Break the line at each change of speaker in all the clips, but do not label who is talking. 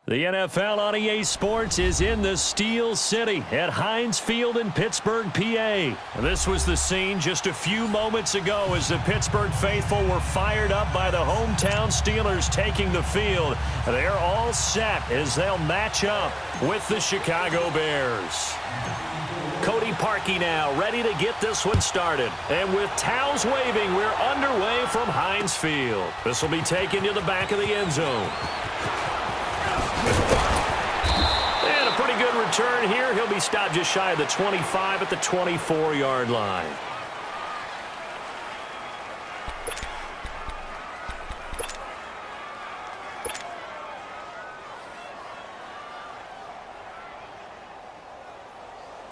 The NFL on EA Sports is in the Steel City at Heinz Field in Pittsburgh, PA. This was the scene just a few moments ago as the Pittsburgh faithful were fired up by the hometown Steelers taking the field. They're all set as they'll match up with the Chicago Bears. Cody Parkey now ready to get this one started. And with towels waving, we're underway from Heinz Field. This will be taken to the back of the end zone. And a pretty good return here. He'll be stopped just shy of the 25 at the 24-yard line.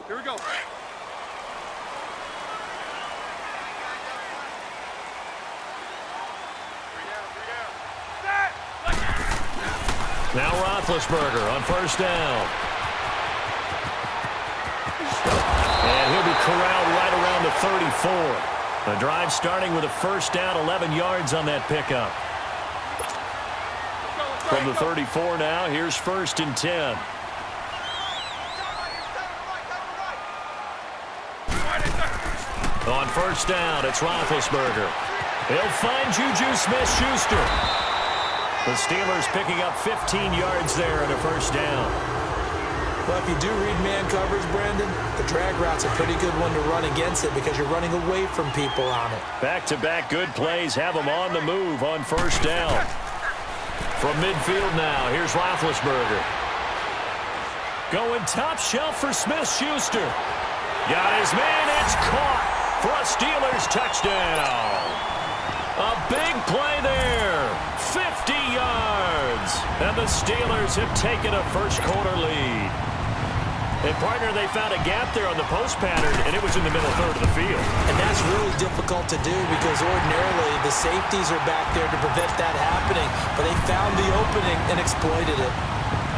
Here we go.
Now Roethlisberger on first down. And he'll be corralled right around the 34. The drive starting with a first down, 11 yards on that pickup. From the 34 now, here's first and 10. On first down, it's Roethlisberger. He'll find Juju Smith-Schuster. The Steelers picking up 15 yards there and a first down.
Well, if you do read man coverage, Brandon, the drag route's a pretty good one to run against it because you're running away from people on it.
Back-to-back good plays have them on the move on first down. From midfield now, here's Roethlisberger. Going top shelf for Smith-Schuster. Got his man, it's caught for a Steelers touchdown. A big play there, 50 yards, and the Steelers have taken a first-quarter lead. And, partner, they found a gap there on the post pattern, and it was in the middle third of the field.
And that's really difficult to do because ordinarily the safeties are back there to prevent that happening, but they found the opening and exploited it.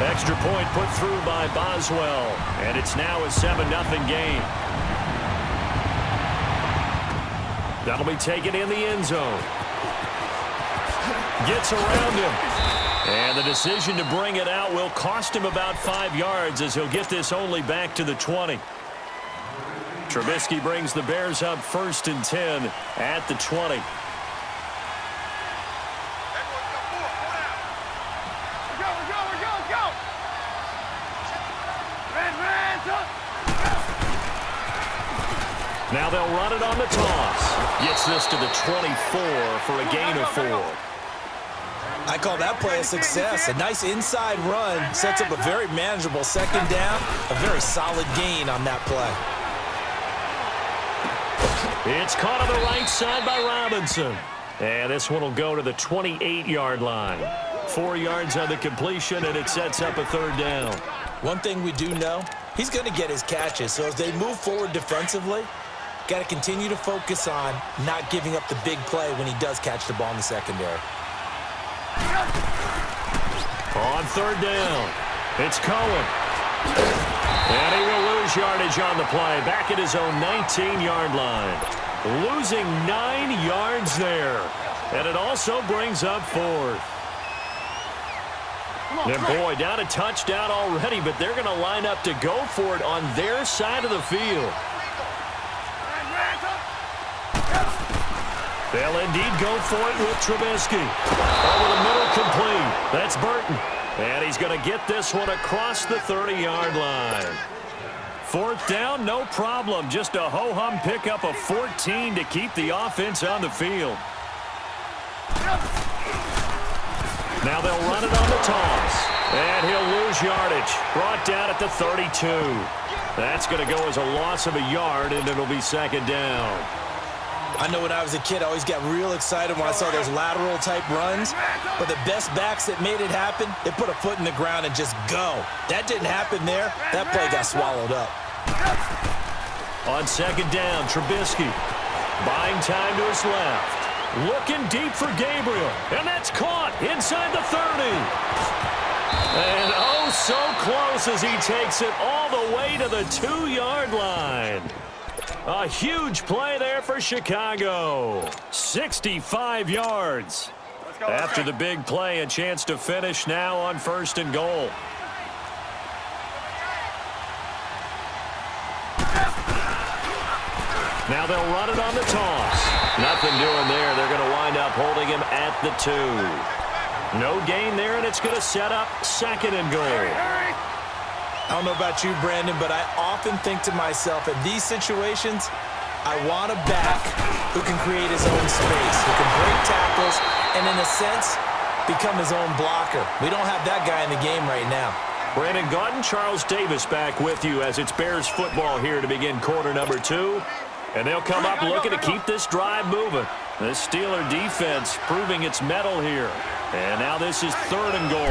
Extra point put through by Boswell, and it's now a 7-0 game. That'll be taken in the end zone. Gets around him. And the decision to bring it out will cost him about 5 yards as he'll get this only back to the 20. Trubisky brings the Bears up first and 10 at the 20. Now they'll run it on the toss. Gets this to the 24 for a gain of 4.
I call that play a success. A nice inside run sets up a very manageable second down. A very solid gain on that play.
It's caught on the right side by Robinson. And this one will go to the 28-yard line. 4 yards on the completion, and it sets up a third down.
One thing we do know, he's going to get his catches. So as they move forward defensively, got to continue to focus on not giving up the big play when he does catch the ball in the secondary.
On third down, it's Cohen. And he will lose yardage on the play. Back at his own 19-yard line. Losing 9 yards there. And it also brings up fourth. And boy, down a touchdown already, but they're going to line up to go for it on their side of the field. They'll indeed go for it with Trubisky. Over the middle, complete. That's Burton. And he's going to get this one across the 30-yard line. Fourth down, no problem. Just a ho-hum pickup of 14 to keep the offense on the field. Now they'll run it on the toss. And he'll lose yardage. Brought down at the 32. That's going to go as a loss of a yard, and it'll be second down.
I know when I was a kid, I always got real excited when I saw those lateral-type runs. But the best backs that made it happen, they put a foot in the ground and just go. That didn't happen there. That play got swallowed up.
On second down, Trubisky buying time to his left. Looking deep for Gabriel. And that's caught inside the 30. And oh, so close as he takes it all the way to the 2-yard line. A huge play there for Chicago. 65 yards. After the big play, a chance to finish now on 1st and goal. Now they'll run it on the toss. Nothing doing there. They're going to wind up holding him at the 2. No gain there, and it's going to set up 2nd and goal.
I don't know about you, Brandon, but I often think to myself, in these situations, I want a back who can create his own space, who can break tackles, and in a sense, become his own blocker. We don't have that guy in the game right now.
Brandon Gaudin, Charles Davis back with you as it's Bears football here to begin quarter number 2. And they'll come up looking to keep this drive moving. The Steeler defense proving its mettle here. And now this is 3rd and goal.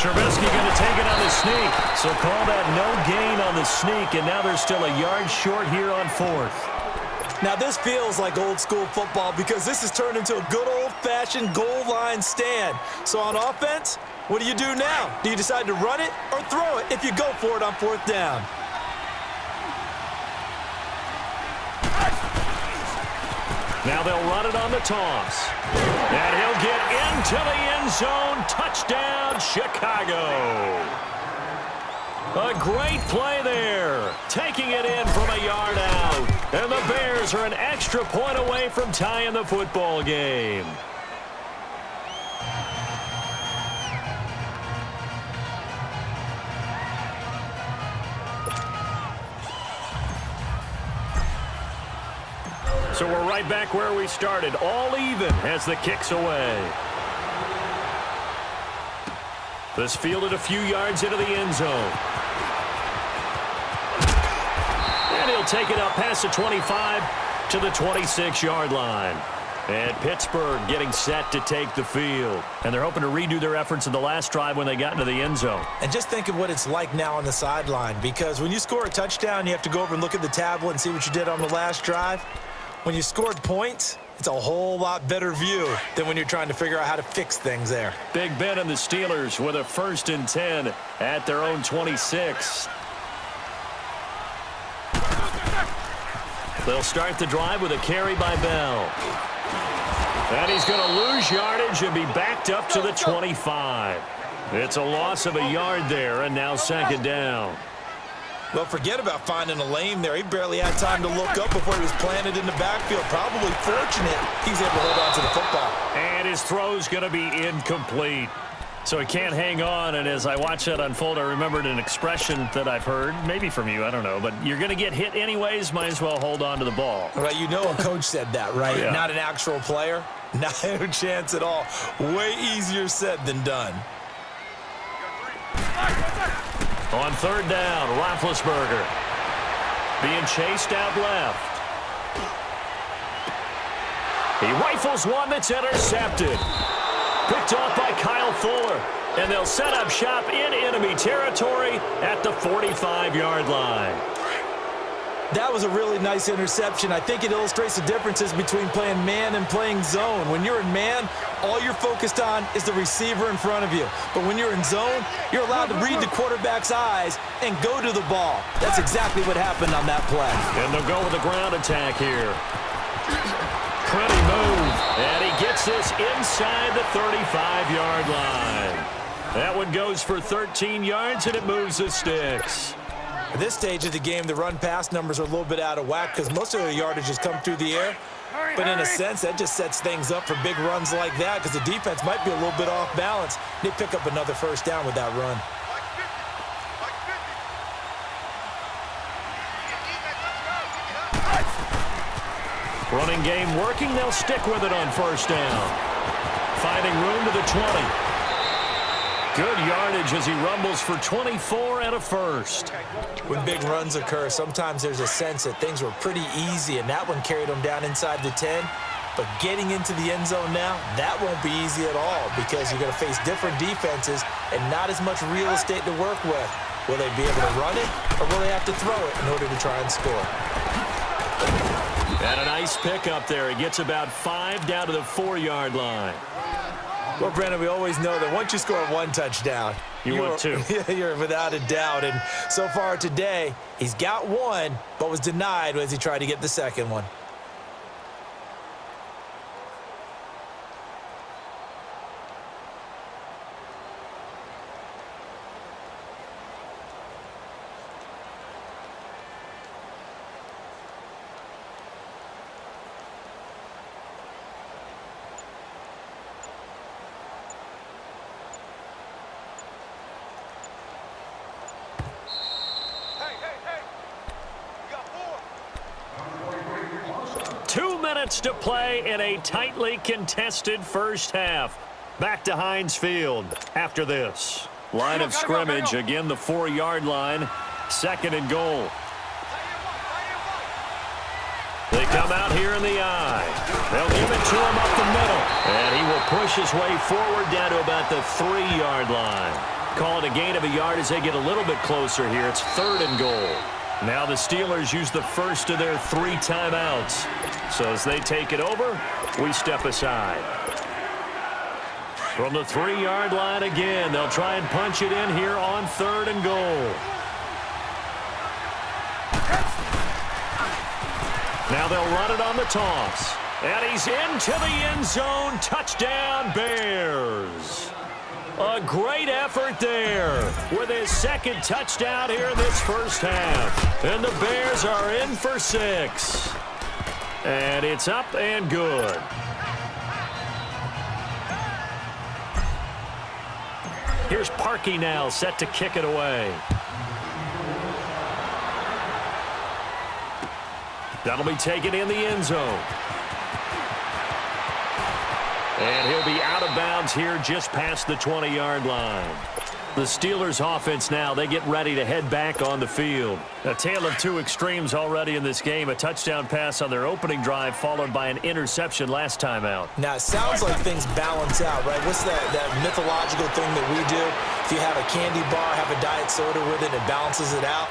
Trubisky going to take it on the sneak. So call that no gain on the sneak, and now they're still a yard short here on 4th.
Now this feels like old school football because this has turned into a good old-fashioned goal line stand. So on offense, what do you do now? Do you decide to run it or throw it if you go for it on 4th down?
Now they'll run it on the toss. And he'll get into the end zone. Touchdown, Chicago. A great play there. Taking it in from a yard out. And the Bears are an extra point away from tying the football game. So we're right back where we started, all even as the kick's away. This fielded a few yards into the end zone. And he'll take it up past the 25 to the 26-yard line. And Pittsburgh getting set to take the field. And they're hoping to redo their efforts in the last drive when they got into the end zone.
And just think of what it's like now on the sideline, because when you score a touchdown, you have to go over and look at the tablet and see what you did on the last drive. When you scored points, it's a whole lot better view than when you're trying to figure out how to fix things there.
Big Ben and the Steelers with a 1st and 10 at their own 26. They'll start the drive with a carry by Bell. And he's going to lose yardage and be backed up to the 25. It's a loss of a yard there, and now 2nd down.
Well, forget about finding a lane there. He barely had time to look up before he was planted in the backfield. Probably fortunate he's able to hold on to the football.
And his throw's going to be incomplete. So he can't hang on, and as I watch that unfold, I remembered an expression that I've heard, maybe from you, I don't know, but you're going to get hit anyways, might as well hold on to the ball.
Right, you know a coach said that, right?
Yeah. Not
an actual player. Not a chance at all. Way easier said than done.
On 3rd down, Roethlisberger being chased out left. He rifles one that's intercepted. Picked off by Kyle Fuller. And they'll set up shop in enemy territory at the 45-yard line.
That was a really nice interception. I think it illustrates the differences between playing man and playing zone. When you're in man, all you're focused on is the receiver in front of you. But when you're in zone, you're allowed to read the quarterback's eyes and go to the ball. That's exactly what happened on that play.
And they'll go with a ground attack here. Pretty move. And he gets this inside the 35-yard line. That one goes for 13 yards, and it moves the sticks.
At this stage of the game, the run-pass numbers are a little bit out of whack because most of the yardage has come through the air. But in a sense, that just sets things up for big runs like that because the defense might be a little bit off balance. They pick up another 1st down with that run.
Running game working. They'll stick with it on 1st down. Finding room to the 20. Good yardage as he rumbles for 24 and a 1st.
When big runs occur, sometimes there's a sense that things were pretty easy, and that one carried him down inside the 10. But getting into the end zone now, that won't be easy at all because you're going to face different defenses and not as much real estate to work with. Will they be able to run it, or will they have to throw it in order to try and score?
And a nice pick up there. He gets about 5 down to the 4-yard line.
Well, Brandon, we always know that once you score one touchdown,
you want 2.
You're without a doubt. And so far today, he's got 1, but was denied as he tried to get the 2nd one.
minutes to play in a tightly contested first half. Back to Heinz Field after this. Line of scrimmage, again the 4-yard line. 2nd and goal. They come out here in the eye. They'll give it to him up the middle. And he will push his way forward down to about the 3-yard line. Call it a gain of a yard as they get a little bit closer here. It's 3rd and goal. Now the Steelers use the first of their 3 timeouts. So as they take it over, we step aside. From the 3-yard line again, they'll try and punch it in here on 3rd and goal. Now they'll run it on the toss. And he's into the end zone. Touchdown, Bears. A great effort there with his 2nd touchdown here in this first half. And the Bears are in for 6. And it's up and good. Here's Parkey now set to kick it away. That'll be taken in the end zone. And he'll be out of bounds here just past the 20-yard line. The Steelers offense now, they get ready to head back on the field. A tale of 2 extremes already in this game. A touchdown pass on their opening drive followed by an interception last time out.
Now, it sounds like things balance out, right? What's that mythological thing that we do? If you have a candy bar, have a diet soda with it, it balances it out.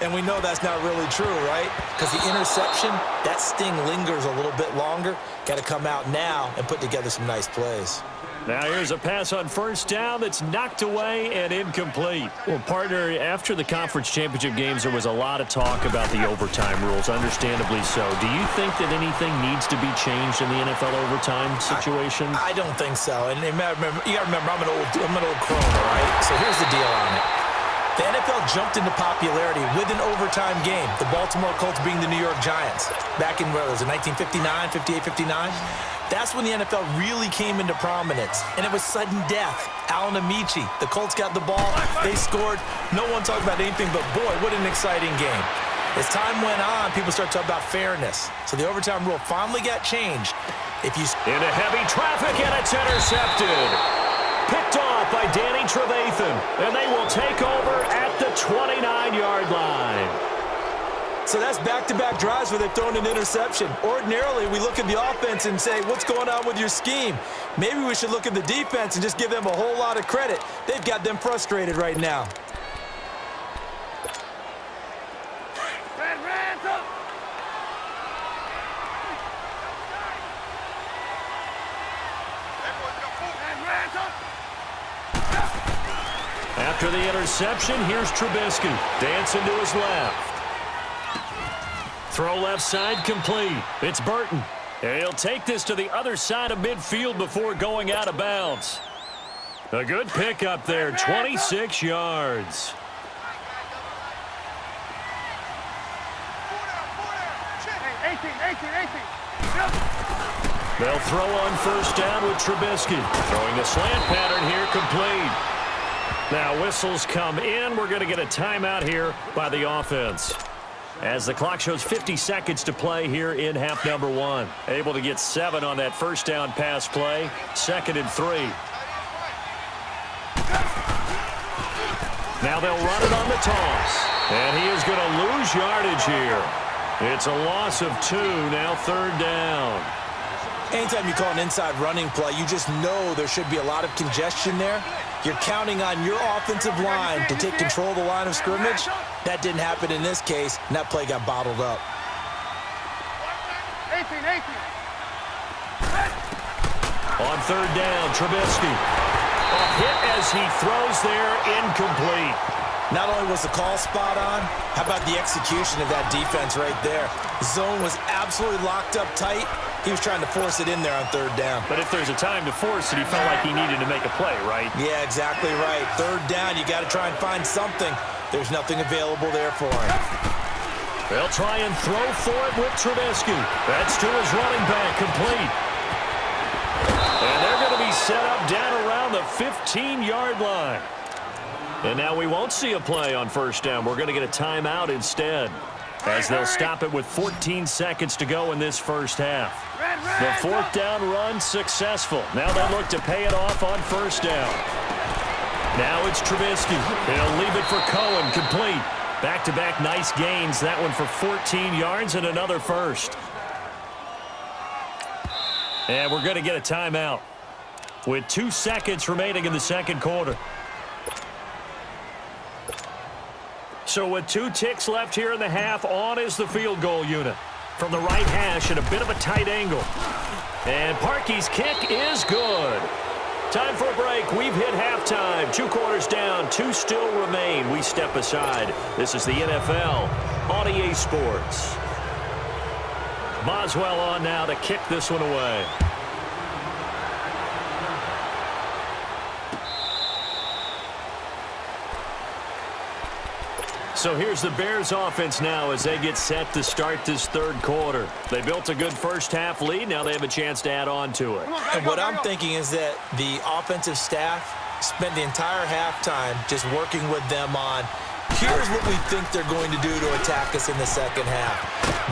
And we know that's not really true, right? Because the interception, that sting lingers a little bit longer. Got to come out now and put together some nice plays.
Now here's a pass on first down that's knocked away and incomplete. Well, partner, after the conference championship games, there was a lot of talk about the overtime rules, understandably so. Do you think that anything needs to be changed in the NFL overtime situation?
I don't think so. And you got to remember, I'm an old crone, all right? So here's the deal on it. The NFL jumped into popularity with an overtime game. The Baltimore Colts being the New York Giants. Back in, what was it, 1959, 58, 59? That's when the NFL really came into prominence. And it was sudden death. Alan Amici, the Colts got the ball. They scored. No one talked about anything but, boy, what an exciting game. As time went on, people started talking about fairness. So the overtime rule finally got changed.
Into heavy traffic, and it's intercepted. Picked off by Danny Trevathan, and they will take over at the 29-yard line.
So that's back-to-back drives where they've thrown an interception. Ordinarily, we look at the offense and say, what's going on with your scheme? Maybe we should look at the defense and just give them a whole lot of credit. They've got them frustrated right now.
After the interception, here's Trubisky. Dancing to his left. Throw left side complete. It's Burton. And he'll take this to the other side of midfield before going out of bounds. A good pickup there, 26 yards. They'll throw on first down with Trubisky. Throwing the slant pattern here complete. Now whistles come in. We're going to get a timeout here by the offense. As the clock shows 50 seconds to play here in half number 1. Able to get 7 on that first down pass play. 2nd and 3. Now they'll run it on the toss. And he is going to lose yardage here. It's a loss of 2, now 3rd down.
Anytime you call an inside running play, you just know there should be a lot of congestion there. You're counting on your offensive line to take control of the line of scrimmage. That didn't happen in this case, and that play got bottled up.
18.
On 3rd down, Trubisky. A hit as he throws there, incomplete.
Not only was the call spot on, how about the execution of that defense right there? Zone was absolutely locked up tight. He was trying to force it in there on 3rd down.
But if there's a time to force it, he felt like he needed to make a play, right?
Yeah, exactly right. 3rd down, you got to try and find something. There's nothing available there for him.
They'll try and throw for it with Trubisky. That's to his running back, complete. And they're going to be set up down around the 15-yard line. And now we won't see a play on first down. We're going to get a timeout instead. as they'll stop it with 14 seconds to go in this first half. The fourth down run successful. Now they look to pay it off on first down. Now it's Trubisky. He'll leave it for Cohen, complete. Back-to-back nice gains. That one for 14 yards and another first. And we're going to get a timeout with 2 seconds remaining in the second quarter. So with 2 ticks left here in the half, on is the field goal unit. From the right hash at a bit of a tight angle. And Parkey's kick is good. Time for a break. We've hit halftime. 2 quarters down. 2 still remain. We step aside. This is the NFL on EA Sports. Boswell on now to kick this one away. So here's the Bears offense now as they get set to start this third quarter. They built a good first half lead. Now they have a chance to add on to it.
And what I'm thinking is that the offensive staff spent the entire halftime just working with them on, here's what we think they're going to do to attack us in the second half.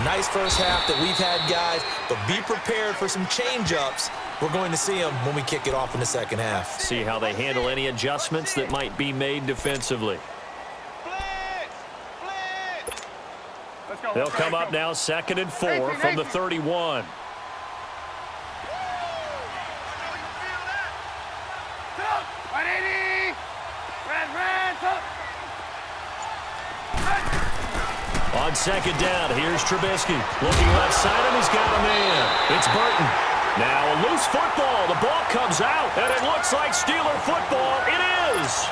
Nice first half that we've had, guys, but be prepared for some change-ups. We're going to see them when we kick it off in the second half.
See how they handle any adjustments that might be made defensively. They'll come up now 2nd and 4 from the 31. On second down, here's Trubisky. Looking left side, and he's got a man. It's Burton. Now a loose football. The ball comes out, and it looks like Steeler football. It is.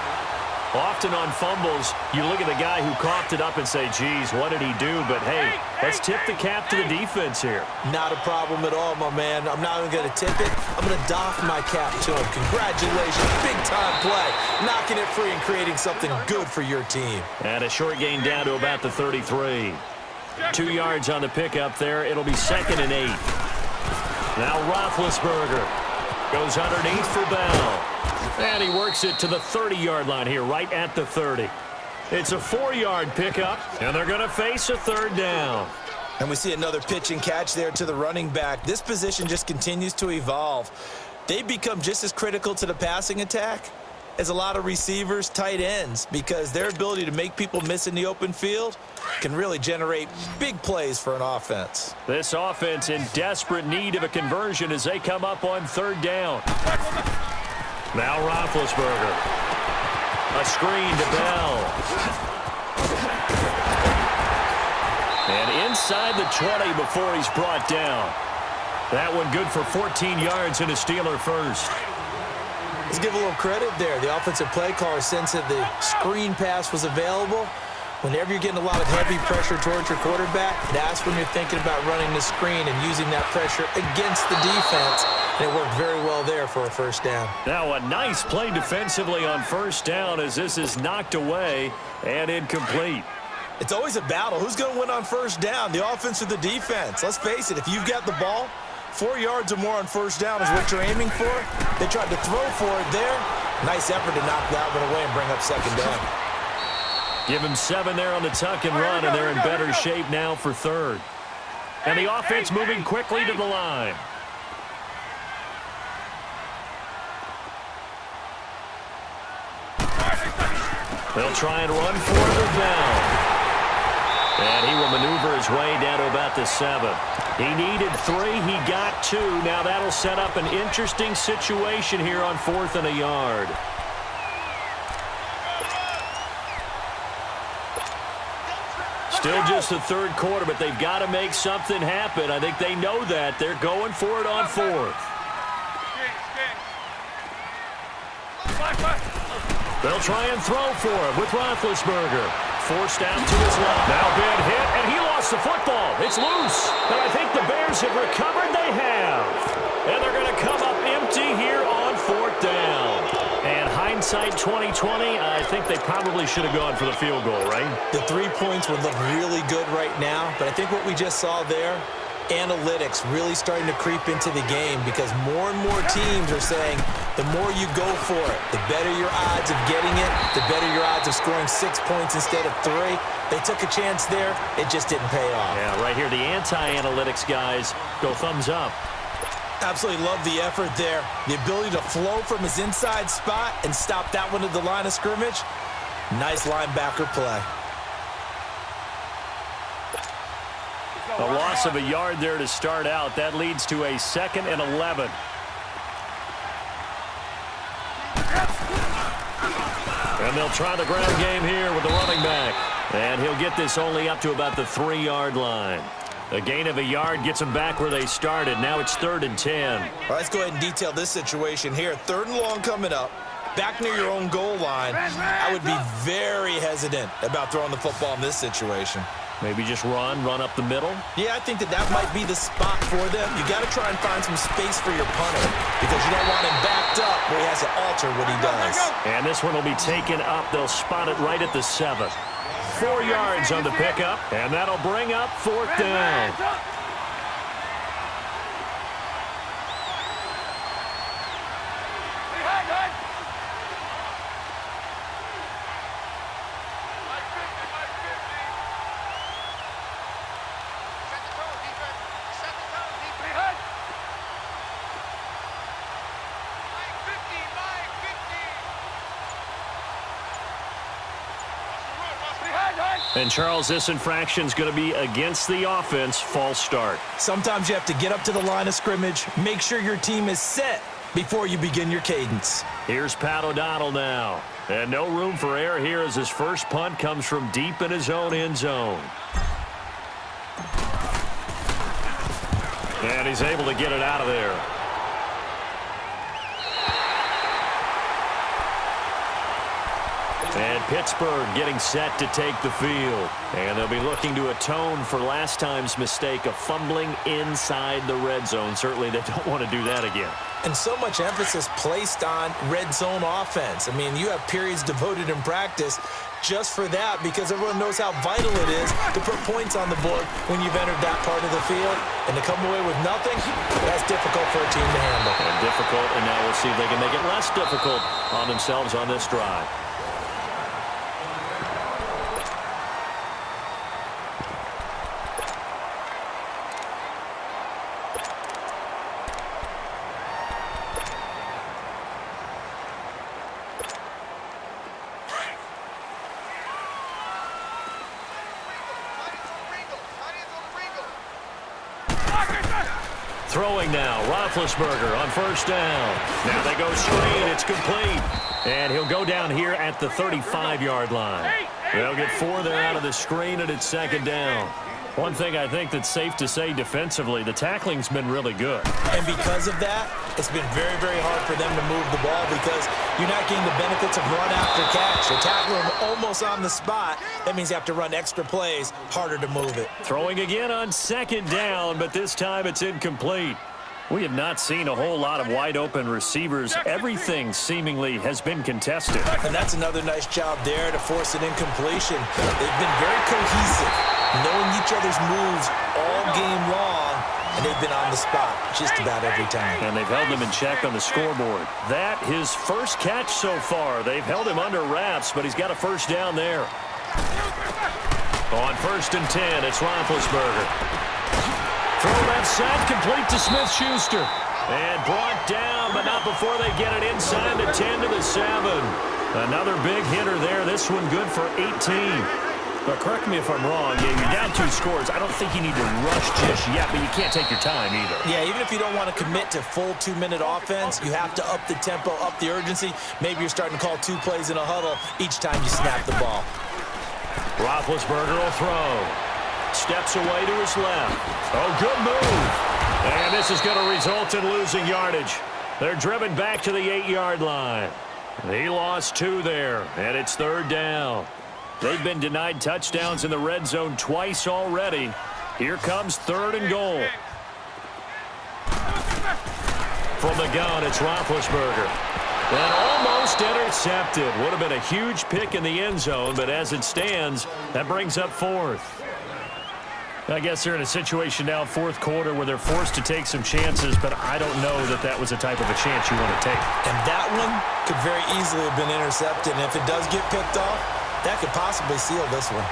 Often on fumbles, you look at the guy who coughed it up and say, geez, what did he do? But, hey, let's tip the cap to the defense here.
Not a problem at all, my man. I'm not even going to tip it. I'm going to doff my cap to him. Congratulations. Big-time play. Knocking it free and creating something good for your team.
And a short gain down to about the 33. 2 yards on the pickup there. It'll be 2nd and 8. Now Roethlisberger goes underneath for Bell. And he works it to the 30-yard line here, right at the 30. It's a 4-yard pickup, and they're going to face a 3rd down.
And we see another pitch and catch there to the running back. This position just continues to evolve. They become just as critical to the passing attack as a lot of receivers, tight ends, because their ability to make people miss in the open field can really generate big plays for an offense.
This offense in desperate need of a conversion as they come up on 3rd down. Now Roethlisberger. A screen to Bell. And inside the 20 before he's brought down. That one good for 14 yards and a Steeler first.
Let's give a little credit there. The offensive play caller sensed that the screen pass was available. Whenever you're getting a lot of heavy pressure towards your quarterback, that's when you're thinking about running the screen and using that pressure against the defense. And it worked very well there for a first down.
Now a nice play defensively on first down as this is knocked away and incomplete.
It's always a battle. Who's going to win on first down, the offense or the defense? Let's face it, if you've got the ball, 4 yards or more on first down is what you're aiming for. They tried to throw for it there. Nice effort to knock that one away and bring up 2nd down.
Give him 7 there on the tuck and run, and they're in better shape now for 3rd. And the offense moving quickly to the line. They'll try and run for the Bell. And he will maneuver his way down to about the 7. He needed 3. He got 2. Now that'll set up an interesting situation here on 4th and a yard. Still just the 3rd quarter, but they've got to make something happen. I think they know that. They're going for it on 4th. They'll try and throw for him with Roethlisberger. Forced out to his left. Now bad hit, and he lost the football. It's loose. And I think the Bears have recovered. They have. And they're going to come up empty here on 4th down. And hindsight 2020, I think they probably should have gone for the field goal, right?
The 3 points would look really good right now, but I think what we just saw there analytics really starting to creep into the game because more and more teams are saying the more you go for it, the better your odds of getting it, the better your odds of scoring 6 points instead of 3. They took a chance there. It just didn't pay off.
Yeah, right here, the anti-analytics guys go thumbs up.
Absolutely love the effort there. The ability to flow from his inside spot and stop that one at the line of scrimmage. Nice linebacker play.
A loss of a yard there to start out. That leads to a 2nd and 11. And they'll try the ground game here with the running back. And he'll get this only up to about the 3-yard line. A gain of a yard gets them back where they started. Now it's 3rd and 10.
All right, let's go ahead and detail this situation here. 3rd and long coming up. Back near your own goal line. I would be very hesitant about throwing the football in this situation.
Maybe just run up the middle.
Yeah, I think that might be the spot for them. You got to try and find some space for your punter because you don't want him backed up where he has to alter what he does.
And this one will be taken up. They'll spot it right at the 7. 4 yards on the pickup, and that'll bring up 4th down. And, Charles, this infraction's going to be against the offense. False start.
Sometimes you have to get up to the line of scrimmage, make sure your team is set before you begin your cadence.
Here's Pat O'Donnell now. And no room for error here as his first punt comes from deep in his own end zone. And he's able to get it out of there. And Pittsburgh getting set to take the field. And they'll be looking to atone for last time's mistake of fumbling inside the red zone. Certainly they don't want to do that again.
And so much emphasis placed on red zone offense. I mean, you have periods devoted in practice just for that because everyone knows how vital it is to put points on the board when you've entered that part of the field. And to come away with nothing, that's difficult for a team to handle.
And difficult, and now we'll see if they can make it less difficult on themselves on this drive. Throwing now, Roethlisberger on 1st down. Now they go screen, it's complete. And he'll go down here at the 35-yard line. They'll get 4 there out of the screen, and it's 2nd down. One thing I think that's safe to say defensively, the tackling's been really good.
And because of that, it's been very, very hard for them to move the ball because you're not getting the benefits of run after catch. You're tackling them almost on the spot. That means you have to run extra plays, harder to move it.
Throwing again on 2nd down, but this time it's incomplete. We have not seen a whole lot of wide-open receivers. Everything seemingly has been contested.
And that's another nice job there to force an incompletion. They've been very cohesive, knowing each other's moves all game long, and they've been on the spot just about every time.
And they've held him in check on the scoreboard. That, his first catch so far. They've held him under wraps, but he's got a 1st down there. On 1st and 10, it's Roethlisberger. Throw left side, complete to Smith-Schuster. And brought down, but not before they get it inside the 10 to the 7. Another big hitter there. This one good for 18. But correct me if I'm wrong. You're down 2 scores. I don't think you need to rush just yet, but you can't take your time either.
Yeah, even if you don't want to commit to full 2-minute offense, you have to up the tempo, up the urgency. Maybe you're starting to call 2 plays in a huddle each time you snap the ball.
Roethlisberger will throw. Steps away to his left. Oh, good move. And this is going to result in losing yardage. They're driven back to the 8-yard line. He lost 2 there, and it's 3rd down. They've been denied touchdowns in the red zone twice already. Here comes 3rd and goal. From the gun, it's Roethlisberger. And almost intercepted. Would have been a huge pick in the end zone, but as it stands, that brings up 4th. I guess they're in a situation now, fourth quarter, where they're forced to take some chances, but I don't know that that was a type of a chance you want to take.
And that one could very easily have been intercepted, and if it does get picked off, that could possibly seal this one.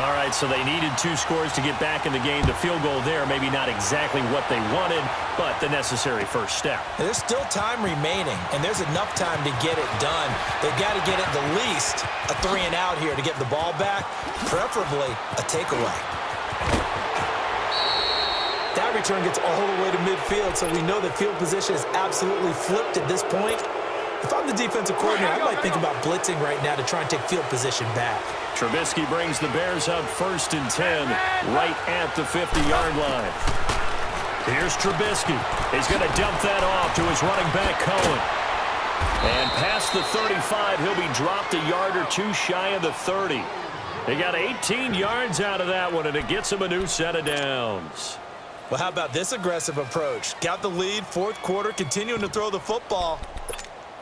All right, so they needed 2 scores to get back in the game. The field goal there, maybe not exactly what they wanted, but the necessary first step.
And there's still time remaining, and there's enough time to get it done. They've got to get at the least a 3-and-out here to get the ball back, preferably a takeaway. That return gets all the way to midfield, so we know that field position is absolutely flipped at this point. If I'm the defensive coordinator, I might think about blitzing right now to try and take field position back.
Trubisky brings the Bears up 1st and 10, right at the 50-yard line. Here's Trubisky. He's going to dump that off to his running back, Cohen. And past the 35, he'll be dropped a yard or 2 shy of the 30. They got 18 yards out of that one, and it gets him a new set of downs.
Well, how about this aggressive approach? Got the lead, fourth quarter, continuing to throw the football.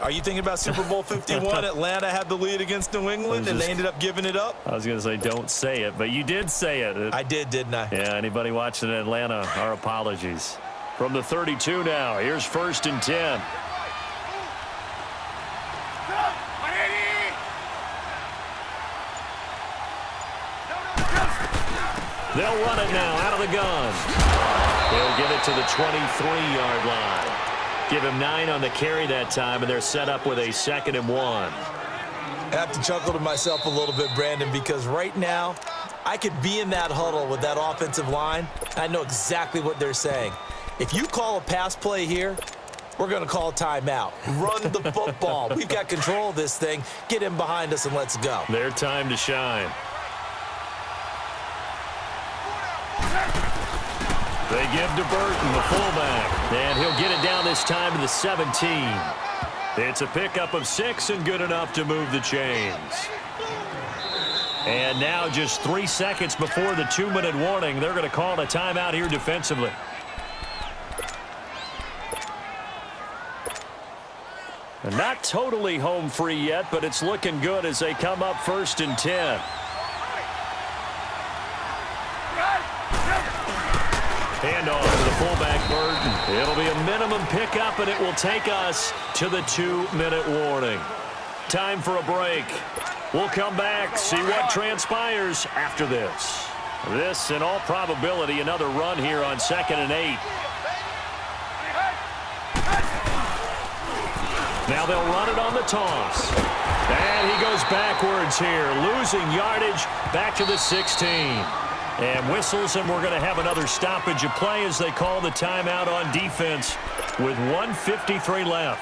Are you thinking about Super Bowl 51? Atlanta had the lead against New England, and they ended up giving it up?
I was going to say, don't say it, but you did say it.
I did, didn't I?
Yeah, anybody watching in Atlanta, our apologies. From the 32 now, here's 1st and 10. They'll run it now out of the gun. They'll get it to the 23-yard line. Give him 9 on the carry that time, and they're set up with a 2nd and 1.
I have to chuckle to myself a little bit, Brandon, because right now I could be in that huddle with that offensive line. I know exactly what they're saying. If you call a pass play here, we're going to call a timeout. Run the football. We've got control of this thing. Get him behind us and let's go.
Their time to shine. They give to Burton, the fullback, and he'll get it down this time to the 17. It's a pickup of 6 and good enough to move the chains. And now just 3 seconds before the 2-minute warning, they're going to call a timeout here defensively. And not totally home free yet, but it's looking good as they come up 1st and 10. Handoff to the fullback, Burton. It'll be a minimum pickup, and it will take us to the 2-minute warning. Time for a break. We'll come back, see what transpires after this. This, in all probability, another run here on 2nd and 8. Now they'll run it on the toss. And he goes backwards here, losing yardage back to the 16. And whistles, and we're going to have another stoppage of play as they call the timeout on defense with 1:53 left.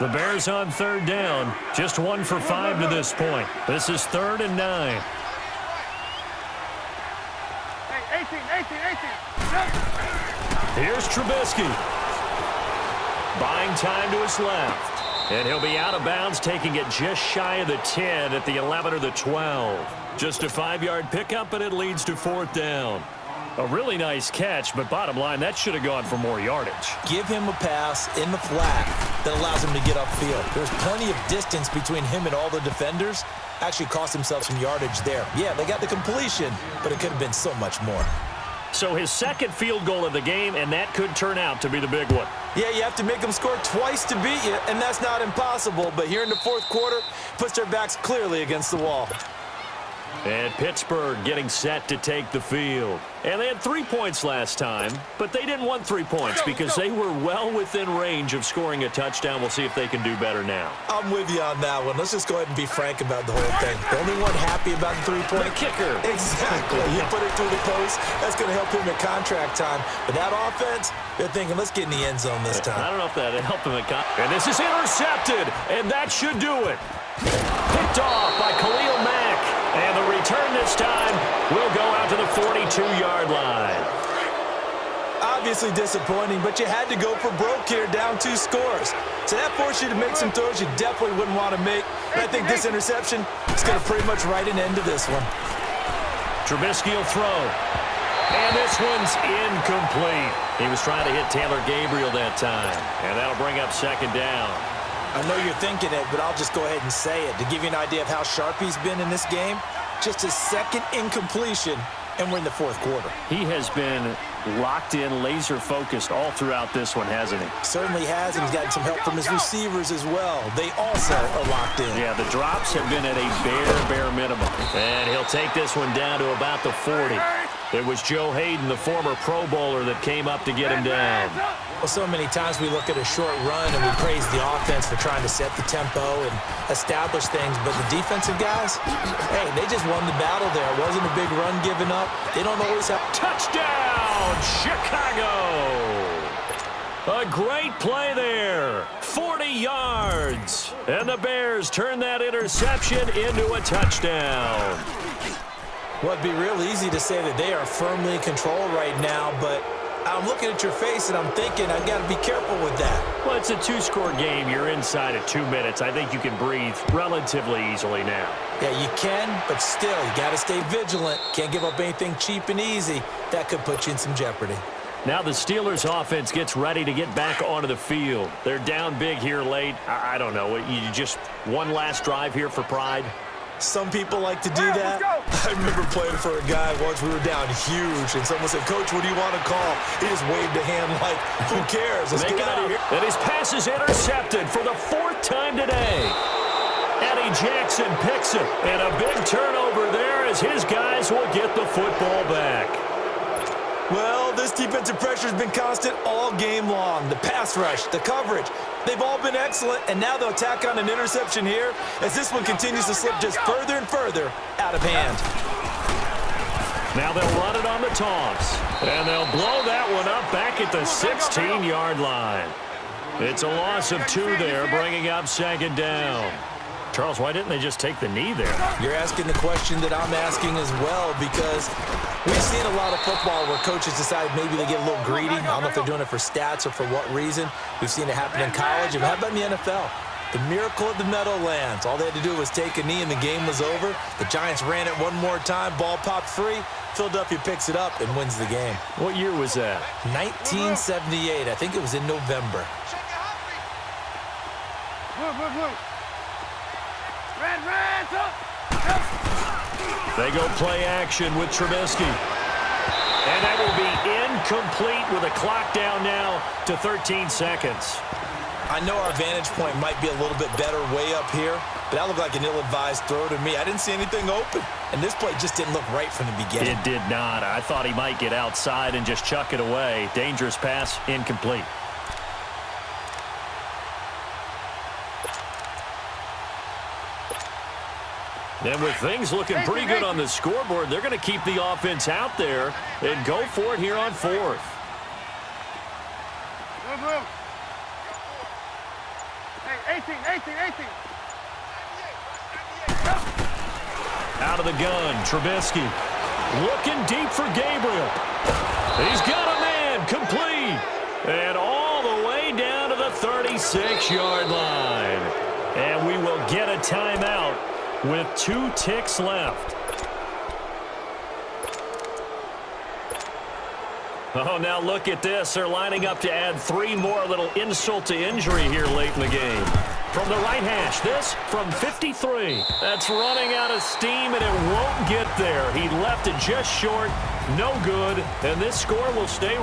The Bears on 3rd down, just 1 for 5 to this point. This is 3rd and 9.
Hey, 18.
Here's Trubisky. Buying time to his left. And he'll be out of bounds, taking it just shy of the 10 at the 11 or the 12. Just a 5-yard pickup, and it leads to 4th down. A really nice catch, but bottom line, that should have gone for more yardage.
Give him a pass in the flat that allows him to get upfield. There's plenty of distance between him and all the defenders. Actually cost himself some yardage there. Yeah, they got the completion, but it could have been so much more.
So his 2nd field goal of the game, and that could turn out to be the big one.
Yeah, you have to make them score twice to beat you, and that's not impossible. But here in the 4th quarter, puts their backs clearly against the wall.
And Pittsburgh getting set to take the field. And they had 3 points last time, but they didn't want 3 points because they were well within range of scoring a touchdown. We'll see if they can do better now.
I'm with you on that one. Let's just go ahead and be frank about the whole thing. The only one happy about the 3-point.
The kicker.
Exactly. You put it through the post. That's going to help him at contract time. But that offense, they're thinking, let's get in the end zone this time.
I don't know if that helped him at contract. And this is intercepted, and that should do it. Picked off by Khalil Mack. And the return this time will go out to the 42-yard line.
Obviously disappointing, but you had to go for broke here, down 2 scores. So that forced you to make some throws you definitely wouldn't want to make. And I think this interception is going to pretty much write an end to this one.
Trubisky will throw. And this one's incomplete. He was trying to hit Taylor Gabriel that time. And that'll bring up 2nd down.
I know you're thinking it, but I'll just go ahead and say it. To give you an idea of how sharp he's been in this game, Just his second incompletion, and we're in the fourth quarter.
He has been locked in, laser-focused all throughout this one, hasn't he?
Certainly has, and he's gotten some help from his receivers as well. They also are locked in.
Yeah, the drops have been at a bare minimum. And he'll take this one down to about the 40. It was Joe Hayden, the former Pro Bowler, that came up to get him down.
Well, so many times we look at a short run and we praise the offense for trying to set the tempo and establish things, but the defensive guys, hey, they just won the battle there. It wasn't a big run given up. They don't always have...
Touchdown, Chicago! A great play there. 40 yards. And the Bears turn that interception into a touchdown.
Well, it'd be real easy to say that they are firmly in control right now, but I'm looking at your face and I'm thinking I've got to be careful with that.
Well, it's a two-score game. You're inside of 2 minutes. I think you can breathe relatively easily now.
Yeah, you can, but still, you got to stay vigilant. Can't give up anything cheap and easy. That could put you in some jeopardy.
Now the Steelers offense gets ready to get back onto the field. They're down big here late. I don't know. You just one last drive here for pride?
Some people like to do that. I remember playing for a guy once. We were down huge, and someone said, "Coach, what do you want to call?" He just waved a hand like, who cares? Let's get out of here.
And his pass is intercepted for the 4th time today. Eddie Jackson picks it, and a big turnover there as his guys will get the football back.
Well, this defensive pressure has been constant all game long. The pass rush, the coverage, they've all been excellent, and now they'll tack on an interception here as this one continues to slip just further and further out of hand.
Now they'll run it on the toss, and they'll blow that one up back at the 16-yard line. It's a loss of 2 there, bringing up 2nd down. Charles, why didn't they just take the knee there?
You're asking the question that I'm asking as well, because we've seen a lot of football where coaches decide maybe they get a little greedy. I don't know if they're doing it for stats or for what reason. We've seen it happen in college. And how about in the NFL? The miracle of the Meadowlands. All they had to do was take a knee and the game was over. The Giants ran it one more time. Ball popped free. Philadelphia picks it up and wins the game.
What year was that?
1978. I think it was in November.
They go play action with Trubisky. And that will be incomplete with a clock down now to 13 seconds.
I know our vantage point might be a little bit better way up here, but that looked like an ill-advised throw to me. I didn't see anything open, and this play just didn't look right from the beginning.
It did not. I thought he might get outside and just chuck it away. Dangerous pass, incomplete. And with things looking pretty good on the scoreboard, they're going to keep the offense out there and go for it here on 4th.
Hey, 18.
Out of the gun, Trubisky. Looking deep for Gabriel. He's got a man, complete. And all the way down to the 36-yard line. And we will get a timeout with 2 ticks left. Oh, now look at this. They're lining up to add 3 more, a little insult to injury here late in the game. From the right hash, this from 53. That's running out of steam, and it won't get there. He left it just short, no good, and this score will stay